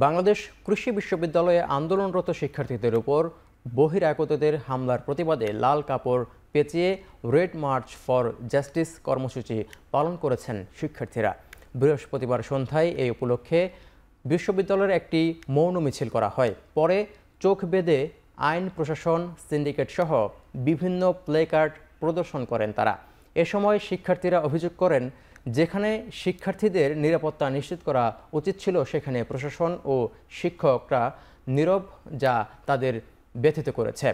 বাংলাদেশ কৃষি বিশ্ববিদ্যালয়ে আন্দোলনরত শিক্ষার্থীদের উপর বহিরাগতদের হামলার প্রতিবাদে লাল কাপড় পেঁচিয়ে রেড মার্চ ফর জাস্টিস কর্মসূচি পালন করেছেন শিক্ষার্থীরা। বৃহস্পতিবার সন্ধ্যায় এই উপলক্ষে বিশ্ববিদ্যালয়ের একটি মৌন মিছিল করা হয়। পরে চোখ বেঁধে আইন প্রশাসন, সিন্ডিকেট সহ বিভিন্ন প্লেকার্ড প্রদর্শন করেন তারা। এ সময় শিক্ষার্থীরা অভিযোগ করেন, যেখানে শিক্ষার্থীদের নিরাপত্তা নিশ্চিত করা উচিত ছিল সেখানে প্রশাসন ও শিক্ষকরা নীরব, যা তাদের ব্যথিত করেছে।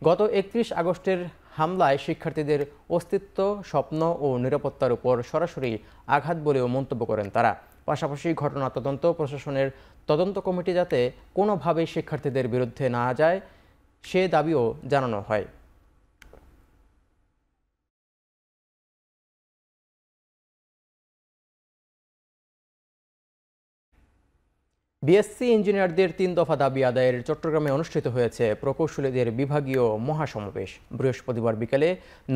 গত 31 আগস্টের হামলায় শিক্ষার্থীদের অস্তিত্ব, স্বপ্ন ও নিরাপত্তার উপর সরাসরি আঘাত বলেও মন্তব্য করেন তারা। পাশাপাশি ঘটনা তদন্ত প্রশাসনের তদন্ত কমিটি যাতে কোনোভাবেই শিক্ষার্থীদের বিরুদ্ধে না যায় সে দাবিও জানানো হয়। বিএসসি ইঞ্জিনিয়ারদের 3 দফা দাবি আদায়ের চট্টগ্রামে অনুষ্ঠিত হয়েছে প্রকৌশলীদের বিভাগীয় মহাসমাবেশ। বৃহস্পতিবার বিকেলে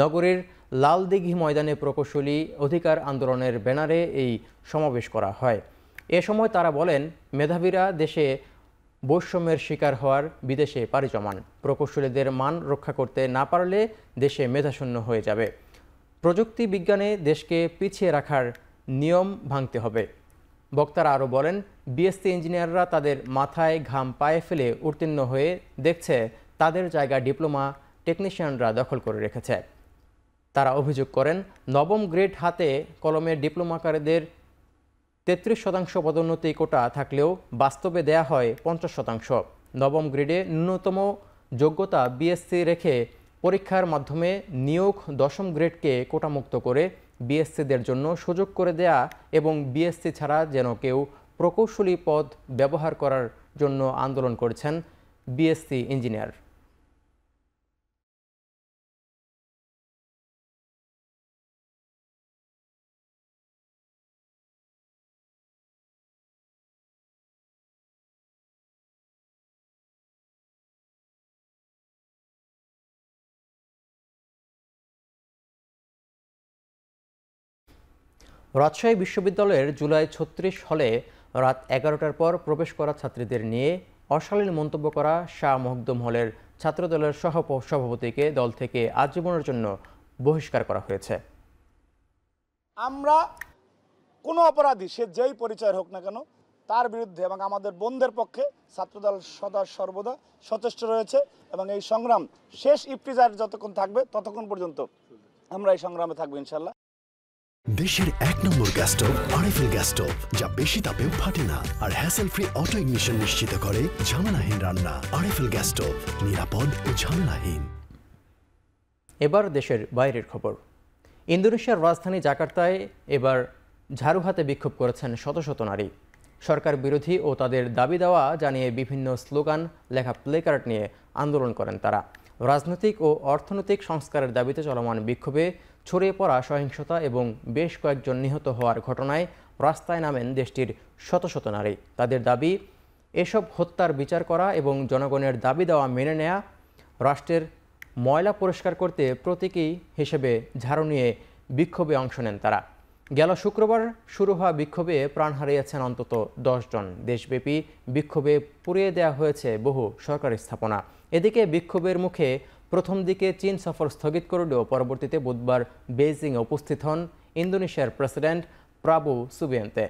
নগরীর লালদিঘি ময়দানে প্রকৌশলী অধিকার আন্দোলনের ব্যানারে এই সমাবেশ করা হয়। এ সময় তারা বলেন, মেধাবীরা দেশে বৈষম্যের শিকার হওয়ার বিদেশে পাড়ি জমান। প্রকৌশলীদের মান রক্ষা করতে না পারলে দেশে মেধাশূন্য হয়ে যাবে। প্রযুক্তি বিজ্ঞানে দেশকে পিছিয়ে রাখার নিয়ম ভাঙতে হবে। বক্তারা আরও বলেন, বিএসসি ইঞ্জিনিয়াররা তাদের মাথায় ঘাম পায়ে ফেলে উত্তীর্ণ হয়ে দেখছে তাদের জায়গা ডিপ্লোমা টেকনিশিয়ানরা দখল করে রেখেছে। তারা অভিযোগ করেন, নবম গ্রেড হাতে কলমে ডিপ্লোমাকারীদের 33% পদোন্নতি কোটা থাকলেও বাস্তবে দেয়া হয় 50%। নবম গ্রেডে ন্যূনতম যোগ্যতা বিএসসি রেখে পরীক্ষার মাধ্যমে নিয়োগ 10ম গ্রেডকে কোটামুক্ত করে বিএসসিদের জন্য সুযোগ করে দেয়া এবং বিএসসি ছাড়া যেন কেউ প্রকৌশলী পদ ব্যবহার করার জন্য আন্দোলন করেছেন বিএসসি ইঞ্জিনিয়ার। রাজশাহী বিশ্ববিদ্যালয়ের জুলাই 36 হলে রাত 11টার পর প্রবেশ করা ছাত্রীদের নিয়ে অশালীন মন্তব্য করা শাহ মখদুম হলের ছাত্রদলের সভাপতিকে দল থেকে আজীবনের জন্য বহিষ্কার করা হয়েছে। আমরা কোনো অপরাধী সে যেই পরিচয় হোক না কেন তার বিরুদ্ধে এবং আমাদের বোনদের পক্ষে ছাত্রদল সদা সর্বদা সচেষ্ট রয়েছে এবং এই সংগ্রাম শেষ ইফতিজার যতক্ষণ থাকবে ততক্ষণ পর্যন্ত আমরা এই সংগ্রামে থাকবো ইনশাল্লাহ। দেশের 1 নম্বর gas stove RFL gas stove, যা বেশি তাপেও ফাটে না আর হ্যাসেল ফ্রি অটো ইগনিশন নিশ্চিত করে ঝামেলাহীন রান্না। আরএফএল গ্যাস স্টোভ, নিরাপদ ও ঝামেলাহীন। এবার দেশের বাইরের খবর। ইন্দোনেশিয়ার রাজধানী জাকার্তায় এবার ঝাড়ু হাতে বিক্ষোভ করেছেন শত শত নারী। সরকার বিরোধী ও তাদের দাবি দেওয়া জানিয়ে বিভিন্ন স্লোগান লেখা প্লেকার্ড নিয়ে আন্দোলন করেন তারা। রাজনৈতিক ও অর্থনৈতিক সংস্কারের দাবিতে চলমান বিক্ষোভে ছড়িয়ে পড়া সহিংসতা এবং বেশ কয়েকজন নিহত হওয়ার ঘটনায় রাস্তায় নামেন দেশটির শত শত নারী। তাদের দাবি, এসব হত্যার বিচার করা এবং জনগণের দাবি দেওয়া মেনে নেয়া। রাষ্ট্রের ময়লা পরিষ্কার করতে প্রতীকী হিসেবে ঝাড়ু নিয়ে বিক্ষোভে অংশ নেন তারা। গেল শুক্রবার শুরু হওয়া বিক্ষোভে প্রাণ হারিয়েছেন অন্তত 10 জন। দেশব্যাপী বিক্ষোভে পুড়িয়ে দেওয়া হয়েছে বহু সরকারি স্থাপনা। এদিকে বিক্ষোভের মুখে প্রথম দিকে চীন সফর স্থগিত করলেও পরবর্তীতে বুধবার বেইজিংয়ে উপস্থিত হন ইন্দোনেশিয়ার প্রেসিডেন্ট প্রাবো সুবিয়ান্তে।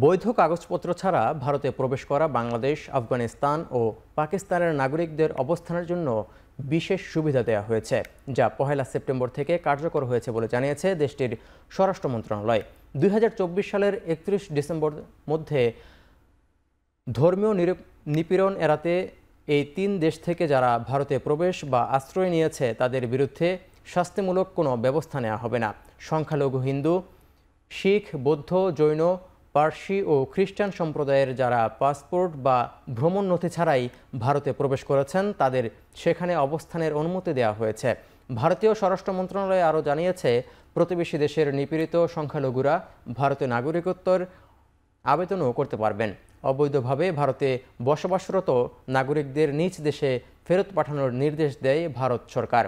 বৈধ কাগজপত্র ছাড়া ভারতে প্রবেশ করা বাংলাদেশ, আফগানিস্তান ও পাকিস্তানের নাগরিকদের অবস্থানের জন্য বিশেষ সুবিধা দেওয়া হয়েছে, যা 1 সেপ্টেম্বর থেকে কার্যকর হয়েছে বলে জানিয়েছে দেশটির স্বরাষ্ট্র মন্ত্রণালয়। 2024 সালের 31 ডিসেম্বর মধ্যে ধর্মীয় নিপীড়ন এড়াতে এই 3 দেশ থেকে যারা ভারতে প্রবেশ বা আশ্রয় নিয়েছে তাদের বিরুদ্ধে শাস্তিমূলক কোনো ব্যবস্থা নেওয়া হবে না। সংখ্যালঘু হিন্দু, শিখ, বৌদ্ধ, জৈন, পার্সি ও খ্রিস্টান সম্প্রদায়ের যারা পাসপোর্ট বা ভ্রমণ নথি ছাড়াই ভারতে প্রবেশ করেছেন তাদের সেখানে অবস্থানের অনুমতি দেওয়া হয়েছে। ভারতীয় স্বরাষ্ট্র মন্ত্রণালয় আরও জানিয়েছে, প্রতিবেশী দেশের নিপীড়িত সংখ্যালঘুরা ভারতীয় নাগরিকত্বের আবেদনও করতে পারবেন। অবৈধভাবে ভারতে বসবাসরত নাগরিকদের নিজ দেশে ফেরত পাঠানোর নির্দেশ দেয় ভারত সরকার।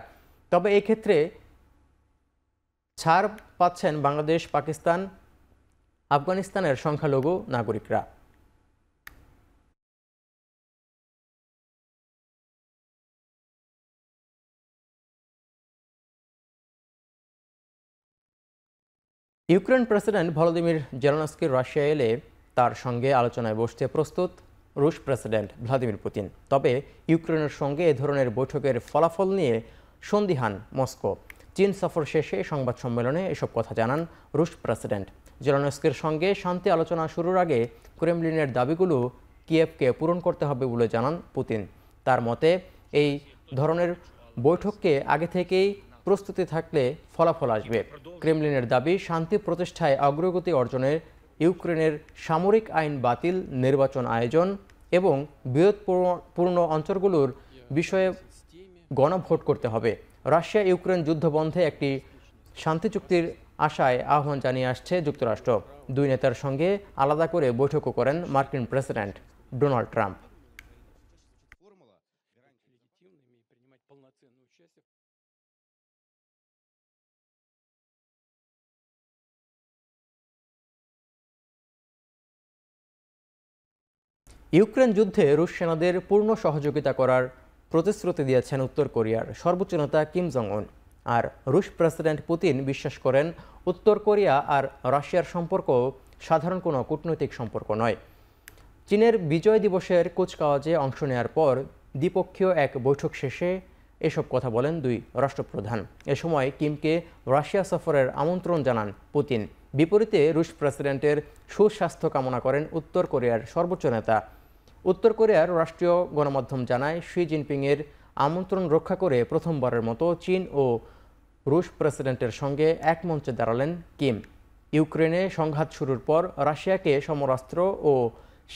তবে এই ক্ষেত্রে ছাড় পাচ্ছেন বাংলাদেশ, পাকিস্তান, আফগানিস্তানের সংখ্যালঘু নাগরিকরা। Ukraine president Volodymyr Zelensky Russia এলে তার সঙ্গে আলোচনায় বসতে প্রস্তুত রুশ প্রেসিডেন্ট ভ্লাদিমির পুতিন। তবে ইউক্রেনের সঙ্গে এ ধরনের বৈঠকের ফলাফল নিয়ে সন্দিহান মস্কো। চীন সফর শেষে সংবাদ সম্মেলনে এসব কথা জানান রুশ প্রেসিডেন্ট। জেলেনস্কির সঙ্গে শান্তি আলোচনা শুরুর আগে ক্রেমলিনের দাবিগুলো কিয়েভকে পূরণ করতে হবে বলে জানান পুতিন। তার মতে এই ধরনের বৈঠককে আগে থেকেই প্রস্তুতি থাকলে ফলাফল আসবে। ক্রেমলিনের দাবি শান্তি প্রতিষ্ঠায় অগ্রগতি অর্জনের, ইউক্রেনের সামরিক আইন বাতিল, নির্বাচন আয়োজন এবং বিরোধপূর্ণ অঞ্চলগুলোর বিষয়ে গণভোট করতে হবে। রাশিয়া ইউক্রেন যুদ্ধ বন্ধে একটি শান্তি চুক্তির আশায় আহ্বান জানিয়ে আসছে যুক্তরাষ্ট্র। দুই নেতার সঙ্গে আলাদা করে বৈঠকও করেন মার্কিন প্রেসিডেন্ট ডোনাল্ড ট্রাম্প। ইউক্রেন যুদ্ধে রুশ সেনাদের পূর্ণ সহযোগিতা করার প্রতিশ্রুতি দিয়েছেন উত্তর কোরিয়ার সর্বোচ্চ নেতা কিম জং উন। আর রুশ প্রেসিডেন্ট পুতিন বিশ্বাস করেন উত্তর কোরিয়া আর রাশিয়ার সম্পর্ক সাধারণ কোনো কূটনৈতিক সম্পর্ক নয়। চীনের বিজয় দিবসের কুচকাওয়াজে অংশ নেওয়ার পর দ্বিপক্ষীয় এক বৈঠক শেষে এসব কথা বলেন দুই রাষ্ট্রপ্রধান। এ সময় কিমকে রাশিয়া সফরের আমন্ত্রণ জানান পুতিন। বিপরীতে রুশ প্রেসিডেন্টের সুস্বাস্থ্য কামনা করেন উত্তর কোরিয়ার সর্বোচ্চ নেতা। উত্তর কোরিয়ার রাষ্ট্রীয় গণমাধ্যম জানায় শি জিনপিংয়ের আমন্ত্রণ রক্ষা করে প্রথমবারের মতো চীন ও রুশ প্রেসিডেন্টের সঙ্গে এক মঞ্চে দাঁড়ালেন কিম। ইউক্রেনে সংঘাত শুরুর পর রাশিয়াকে সমরাস্ত্র ও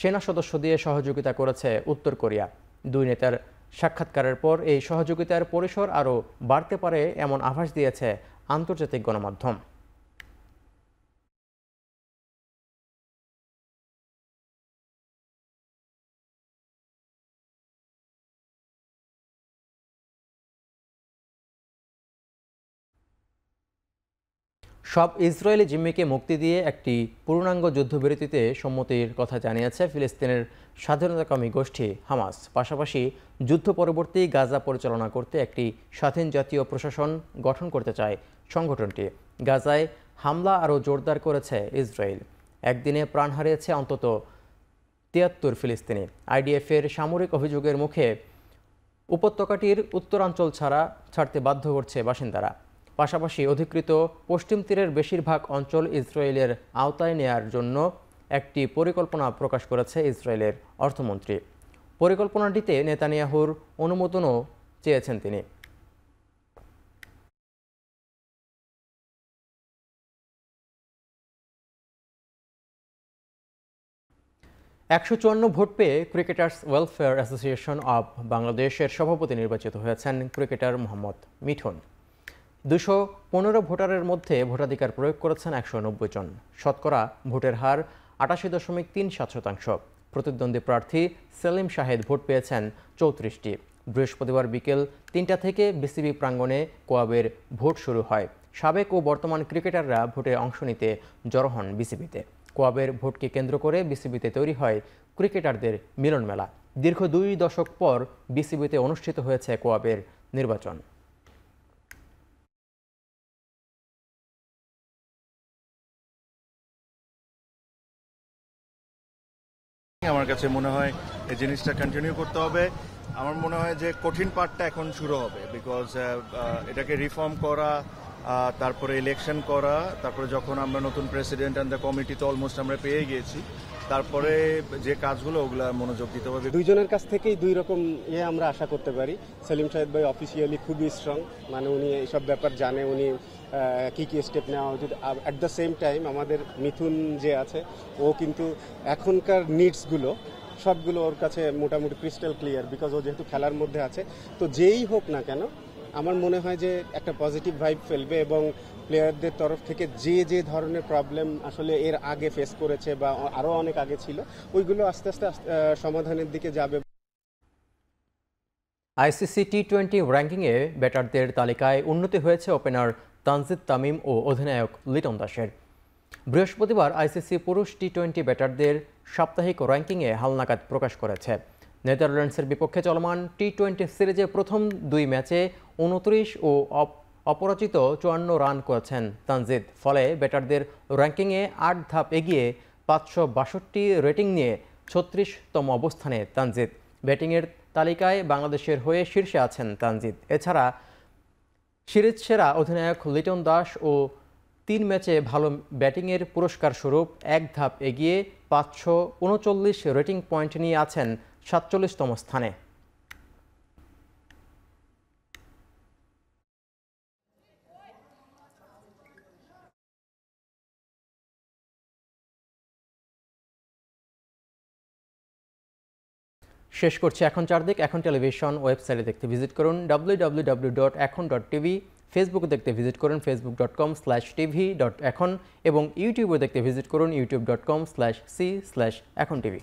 সেনা সদস্য দিয়ে সহযোগিতা করেছে উত্তর কোরিয়া। দুই নেতার সাক্ষাৎকারের পর এই সহযোগিতার পরিসর আরও বাড়তে পারে এমন আভাস দিয়েছে আন্তর্জাতিক গণমাধ্যম। সব ইসরায়েলি জিম্মিকে মুক্তি দিয়ে একটি পূর্ণাঙ্গ যুদ্ধবিরতিতে সম্মতির কথা জানিয়েছে ফিলিস্তিনের স্বাধীনতাকামী গোষ্ঠী হামাস। পাশাপাশি যুদ্ধ পরবর্তী গাজা পরিচালনা করতে একটি স্বাধীন জাতীয় প্রশাসন গঠন করতে চায় সংগঠনটি। গাজায় হামলা আরও জোরদার করেছে ইসরায়েল। একদিনে প্রাণ হারিয়েছে অন্তত ৭৩ ফিলিস্তিনি। আইডিএফের সামরিক অভিযোগের মুখে উপত্যকাটির উত্তরাঞ্চল ছাড়তে বাধ্য করছে বাসিন্দারা। পাশাপাশি অধিকৃত পশ্চিম তীরের বেশিরভাগ অঞ্চল ইসরায়েলের আওতায় নেয়ার জন্য একটি পরিকল্পনা প্রকাশ করেছে ইসরায়েলের অর্থমন্ত্রী। পরিকল্পনাটিতে নেতানিয়াহুর অনুমোদনও চেয়েছেন তিনি।১৫৪ ভোট পেয়ে ক্রিকেটার্স ওয়েলফেয়ার অ্যাসোসিয়েশন অব বাংলাদেশের সভাপতি নির্বাচিত হয়েছেন ক্রিকেটার মোহাম্মদ মিঠুন। ২১৫ ভোটারের মধ্যে ভোটাধিকার প্রয়োগ করেছেন ১৯০ জন। শতকরা ভোটের হার ৮৮.৩৭%। প্রতিদ্বন্দ্বী প্রার্থী সেলিম শাহেদ ভোট পেয়েছেন ৩৪টি। বৃহস্পতিবার বিকেল ৩টা থেকে বিসিবি প্রাঙ্গণে কোয়াবের ভোট শুরু হয়। সাবেক ও বর্তমান ক্রিকেটাররা ভোটে অংশ নিতে জড়ো হন বিসিবিতে। কোয়াবের ভোটকে কেন্দ্র করে বিসিবিতে তৈরি হয় ক্রিকেটারদের মিলন মেলা। দীর্ঘ ২ দশক পর বিসিবিতে অনুষ্ঠিত হয়েছে কোয়াবের নির্বাচন। আমার কাছে মনে হয় এই জিনিসটা কন্টিনিউ করতে হবে। আমার মনে হয় যে কঠিন পার্টটা এখন শুরু হবে, বিকজ এটাকে রিফর্ম করা, তারপরে ইলেকশন করা, তারপরে যখন আমরা নতুন প্রেসিডেন্ট অ্যান্ড দ্য কমিটি তো অলমোস্ট আমরা পেয়ে গিয়েছি, তারপরে যে কাজগুলো ওগুলা মনোযোগ দিতে হবে। দুইজনের কাছ থেকেই দুই রকম আমরা আশা করতে পারি। সেলিম শাহেদ ভাই অফিসিয়ালি খুবই স্ট্রং, মানে উনি এইসব ব্যাপার জানে, উনি কি কি স্টেপ নেওয়া উচিত। অ্যাট দ্য সেম টাইম আমাদের মিথুন যে আছে, ও কিন্তু এখনকার নিডসগুলো সবগুলো ওর কাছে মোটামুটি ক্রিস্টাল ক্লিয়ার, বিকজ ও যেহেতু খেলার মধ্যে আছে। তো যেই হোক না কেন আমার মনে হয় যে একটা পজিটিভ ভাইব ফেলবে এবং প্লেয়ারদের তরফ থেকে যে যে ধরনের প্রবলেম আসলে এর আগে ফেস করেছে বা আরও অনেক আগে ছিল, ওইগুলো আস্তে আস্তে সমাধানের দিকে যাবে। আইসিসি টি-20 র্যাঙ্কিংয়ে ব্যাটারদের তালিকায় উন্নতি হয়েছে ওপেনার তানজিদ তামিম ও অধিনায়ক লিটন দাসের। বৃহস্পতিবার আইসিসি পুরুষ টি-20 ব্যাটারদের সাপ্তাহিক র্যাঙ্কিংয়ে হালনাগাদ প্রকাশ করেছে। নেদারল্যান্ডসের বিপক্ষে চলমান টি-20 সিরিজে প্রথম 2 ম্যাচে 29 ও অপরাজিত 54 রান করেছেন তানজিদ। ফলে ব্যাটারদের র্যাঙ্কিংয়ে 8 ধাপ এগিয়ে 562 রেটিং নিয়ে 36তম অবস্থানে তানজিদ। ব্যাটিংয়ের তালিকায় বাংলাদেশের হয়ে শীর্ষে আছেন তানজিদ। এছাড়া সিরিজ সেরা অধিনায়ক লিটন দাস ও 3 ম্যাচে ভালো ব্যাটিংয়ের পুরস্কার স্বরূপ এক ধাপ এগিয়ে 539 রেটিং পয়েন্ট নিয়ে আছেন 47তম স্থানে। শেষ করছি এখন চারদিক। এখন টেলিভিশন ওয়েবসাইটে দেখতে ভিজিট করুন www.ekon.tv, ফেসবুকে দেখতে ভিজিট করুন facebook.com/tv.ekon এবং ইউটিউবে দেখতে ভিজিট করুন youtube.com/c/ekontv।